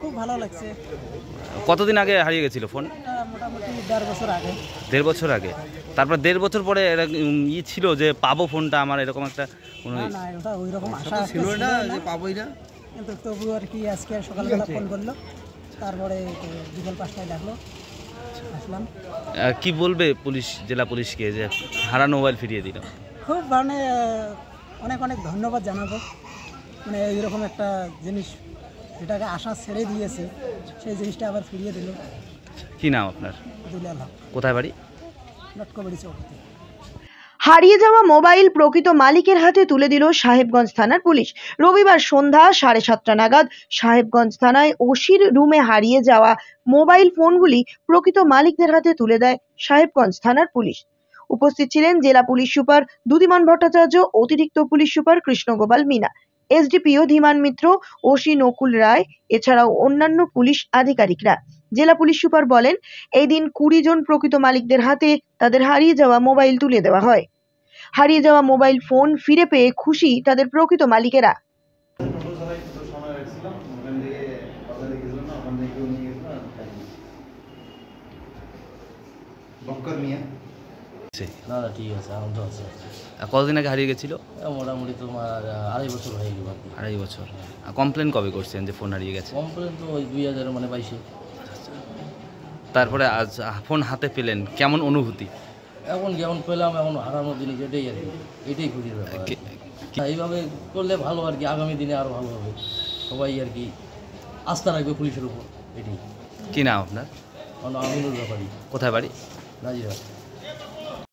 খুব ভালো লাগছে। কতদিন আগে হারিয়ে গেছিল ফোন? মোটামুটি 1.5 বছর আগে। 1.5 বছর আগে। তারপর 1.5 বছর পরে ছিল যে পাবো ফোনটা, আমার এরকম একটা না, ওটা ওই রকম আশা ছিল না যে পাবোই না, কিন্তু তবুও আর কি আজকে সকালবেলা ফোন করলো, তারপরে বিকেল 5টায় ডাকলো, আসলাম। কি বলবে পুলিশ, জেলা পুলিশকে যে হারানো মোবাইল ফিরিয়ে দিল? খুব মানে অনেক অনেক ধন্যবাদ জানাবো। মানে এইরকম একটা জিনিস যেটাকে আশা ছেড়ে দিয়েছে, সেই জিনিসটা আবার ফিরিয়ে দিল। কি নাম আপনার? দুলাল হক। কোথায় বাড়ি? লটকবাড়ি চৌকি। হারিয়ে যাওয়া মোবাইল প্রকৃত মালিকের হাতে তুলে দিল সাহেবগঞ্জ থানার পুলিশ। রবিবার সন্ধ্যা 7:30 নাগাদ সাহেবগঞ্জ থানায় ওসির রুমে হারিয়ে যাওয়া মোবাইল ফোনগুলি প্রকৃত মালিকদের হাতে তুলে দেয় সাহেবগঞ্জ থানার পুলিশ। উপস্থিত ছিলেন জেলা পুলিশ সুপার দুদিমান ভট্টাচার্য, অতিরিক্ত police super Krishnagopal Meena, SDPO Dhiman Mitra, OC Nakul Roy, এছাড়াও অন্যান্য পুলিশ আধিকারিকরা। জেলা পুলিশ সুপার বলেন, এই দিন 20 জন প্রকৃত মালিকদের হাতে তাদের হারিয়ে যাওয়া মোবাইল তুলে দেওয়া হয়। হারিয়ে যাওয়া মোবাইল ফোন ফিরে পেয়ে খুশি তাদের প্রকৃত মালিকেরা। ঠিক আছে, আনন্দ আছে। কতদিন আগে হারিয়ে গেছিল? মোটামুটি তোমার 2.5 বছর হয়ে গেল। 2.5 বছর। কমপ্লেন কবে করছেন যে ফোন হারিয়ে গেছে? কমপ্লেন তো ওই 2022-এ। তারপরে আজ ফোন হাতে পেলেন, কেমন অনুভূতি? এখন যেমন পেলাম, এখন হারানোর জিনিস এটাই আর কি, এটাই খুশির ব্যাপার। এইভাবে করলে ভালো আর কি, আগামী দিনে আরও ভালো হবে, সবাই আর কি আস্থা রাখবে পুলিশের উপর। এটাই। কি নাম আপনার? আমিনুর ব্যাপারী। কোথায় বাড়ি? নাজিরহাট।